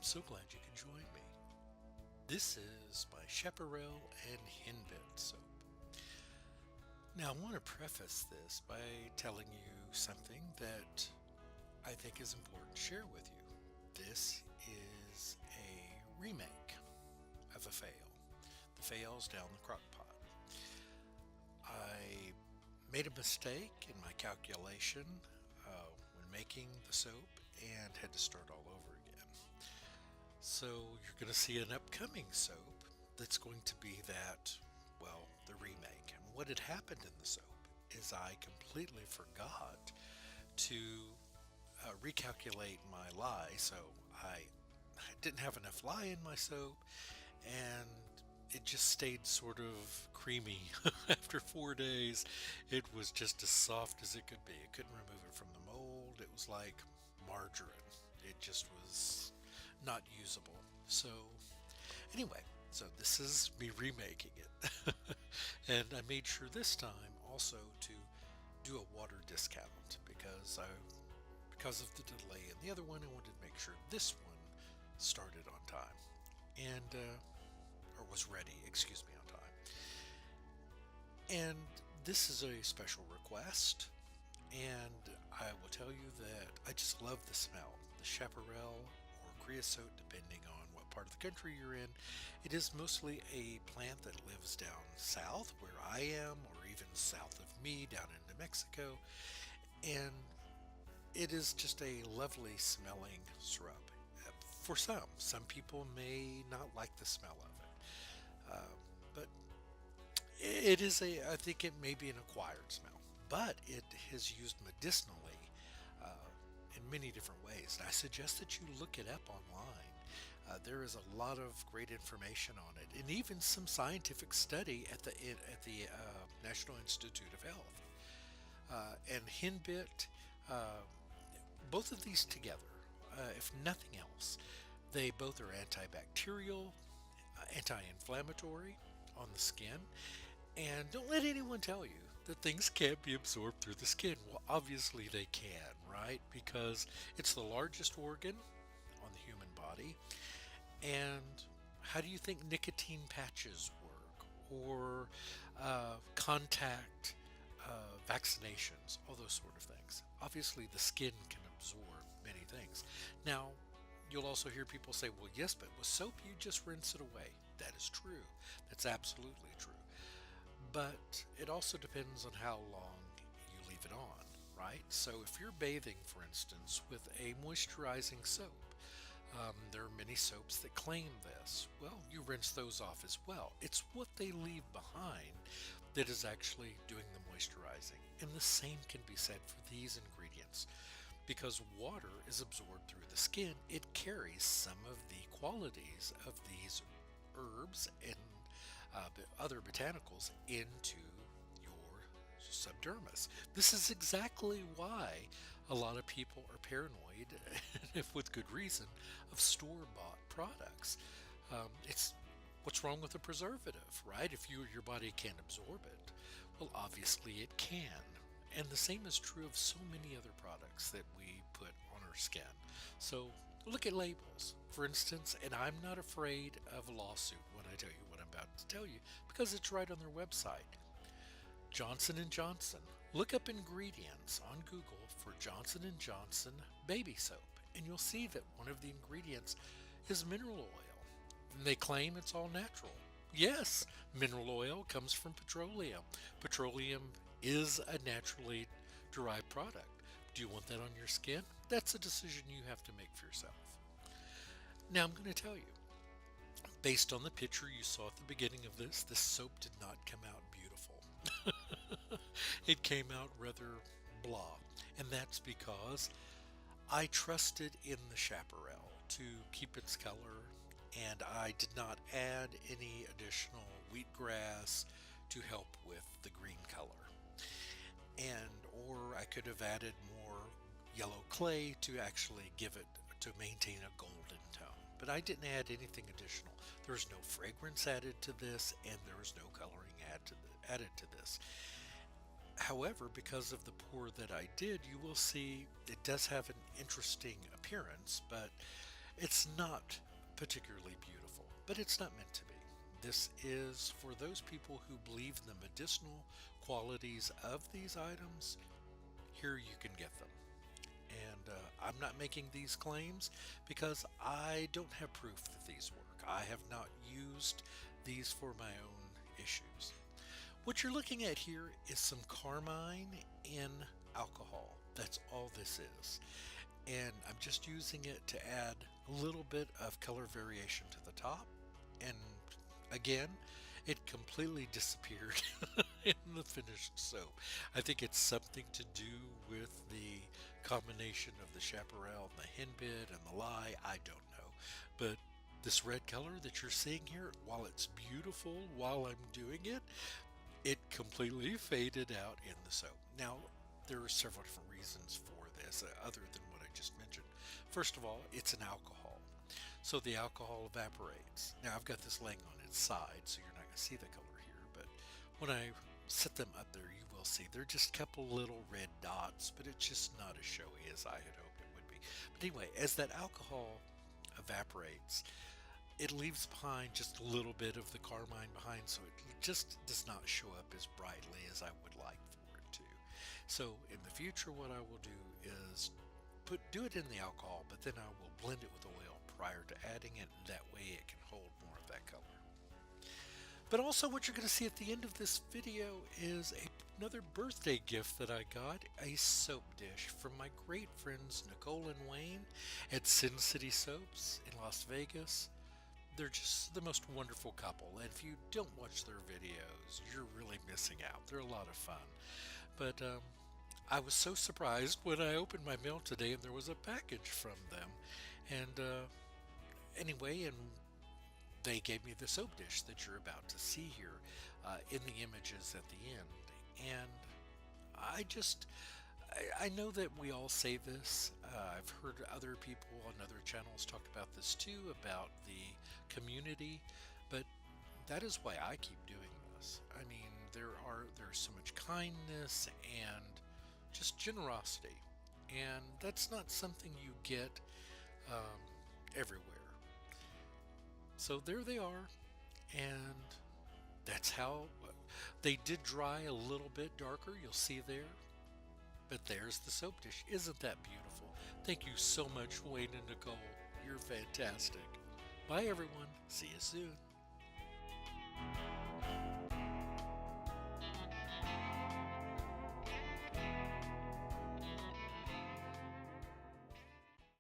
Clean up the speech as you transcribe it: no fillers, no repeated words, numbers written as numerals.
so glad you could join me. This is my Chaparral and Henbit soap. Now, I want to preface this by telling you something that I think is important to share with you. This is a remake of a fail. The fail's down the crock pot. I made a mistake in my calculation when making the soap and had to start all over again. So you're going to see an upcoming soap that's going to be the remake. And what had happened in the soap is I completely forgot to recalculate my lye. So I didn't have enough lye in my soap, and it just stayed sort of creamy after 4 days. It was just as soft as it could be. I couldn't remove it from the mold. It was like margarine. It just was not usable. So anyway, so this is me remaking it. And I made sure this time also to do a water discount because of the delay in the other one. I wanted to make sure this one started on time and or was ready, excuse me, on time. And this is a special request, and I will tell you that I just love the smell. The chaparral or creosote, depending on what part of the country you're in. It is mostly a plant that lives down south where I am, or even south of me down in New Mexico. And it is just a lovely smelling shrub. For some people may not like the smell of it. But it is I think it may be an acquired smell, but it is used medicinally uh, in many different ways. And I suggest that you look it up online. There is a lot of great information on it, and even some scientific study at the National Institute of Health. And Henbit, uh, both of these together, if nothing else, they both are antibacterial, anti-inflammatory on the skin. And don't let anyone tell you that things can't be absorbed through the skin. Well, obviously they can, right? Because it's the largest organ on the human body. And how do you think nicotine patches work? Or contact vaccinations, all those sort of things. Obviously, the skin can absorb many things. Now, you'll also hear people say, well, yes, but with soap, you just rinse it away. That is true. That's absolutely true. But it also depends on how long you leave it on, right? So if you're bathing, for instance, with a moisturizing soap, there are many soaps that claim this. Well, you rinse those off as well. It's what they leave behind that is actually doing the moisturizing. And the same can be said for these ingredients. Because water is absorbed through the skin, it carries some of the qualities of these herbs and other botanicals into your subdermis. This is exactly why a lot of people are paranoid, if with good reason, of store-bought products. It's what's wrong with a preservative, right? If your body can't absorb it, well, obviously it can. And the same is true of so many other products that we put on our skin. So look at labels, for instance, and I'm not afraid of a lawsuit when I tell you what I'm about to tell you because it's right on their website. Johnson & Johnson. Look up ingredients on Google for Johnson & Johnson baby soap, and you'll see that one of the ingredients is mineral oil. And they claim it's all natural. Yes, mineral oil comes from petroleum. Petroleum is a naturally derived product. Do you want that on your skin? That's a decision you have to make for yourself. Now I'm going to tell you, based on the picture you saw at the beginning of this soap did not come out beautiful. It came out rather blah. And that's because I trusted in the chaparral to keep its color, and I did not add any additional wheatgrass to help with the green color. Or I could have added more yellow clay to actually give it to maintain a golden tone. But I didn't add anything additional. There's no fragrance added to this, and there is no coloring added to this. However, because of the pour that I did, you will see it does have an interesting appearance, but It's not particularly beautiful, but it's not meant to be. This is for those people who believe in the medicinal qualities of these items. Here you can get them. And I'm not making these claims because I don't have proof that these work. I have not used these for my own issues. What you're looking at here is some carmine in alcohol. That's all this is. And I'm just using it to add a little bit of color variation to the top. And again, it completely disappeared in the finished soap. I think it's something to do with the combination of the Chaparral and the Henbit and the lye. I don't know. But this red color that you're seeing here, while it's beautiful while I'm doing it, it completely faded out in the soap. Now, there are several different reasons for this, other than what I just mentioned. First of all, it's an alcohol, so the alcohol evaporates. Now, I've got this laying on its side, so you're not going to see the color here, but when I set them up there, you will see they're just a couple little red dots, but it's just not as showy as I had hoped it would be. But anyway, as that alcohol evaporates, it leaves behind just a little bit of the carmine behind, so it just does not show up as brightly as I would like for it to. So in the future, what I will do is do it in the alcohol, but then I will blend it with oil prior to adding it, and that way it can hold more of that color. But also what you're going to see at the end of this video is another birthday gift that I got, a soap dish from my great friends Nicole and Wayne at Sin City Soaps in Las Vegas. They're just the most wonderful couple, and if you don't watch their videos, you're really missing out. They're a lot of fun. But I was so surprised when I opened my mail today and there was a package from them. And anyway, and they gave me the soap dish that you're about to see here in the images at the end. And I know that we all say this. I've heard other people on other channels talk about this too, about the community, but that is why I keep doing this. I mean, there's so much kindness and just generosity, and that's not something you get everywhere. So there they are, and that's how they did dry a little bit darker. You'll see there. But there's the soap dish. Isn't that beautiful? Thank you so much, Wayne and Nicole. You're fantastic. Bye, everyone. See you soon.